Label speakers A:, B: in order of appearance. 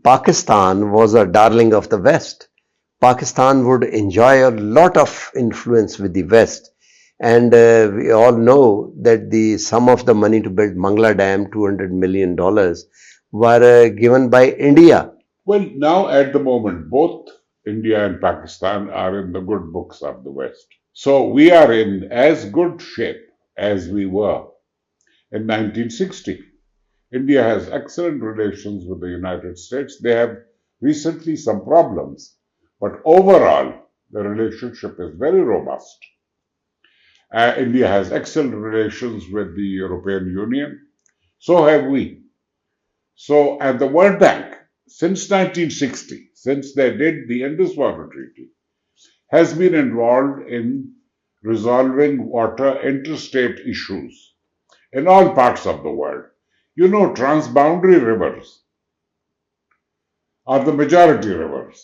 A: Pakistan was a darling of the West. Pakistan would enjoy a lot of influence with the West. And we all know that the sum of the money to build Mangla Dam, $200 million, were given by India.
B: Well, now at the moment, both India and Pakistan are in the good books of the West. So we are in as good shape as we were in 1960. India has excellent relations with the United States. They have recently some problems, but overall, the relationship is very robust. India has excellent relations with the European Union. So have we. So, at the World Bank, since 1960, since they did the Indus Water Treaty, has been involved in resolving water interstate issues in all parts of the world. You know, transboundary rivers are the majority rivers.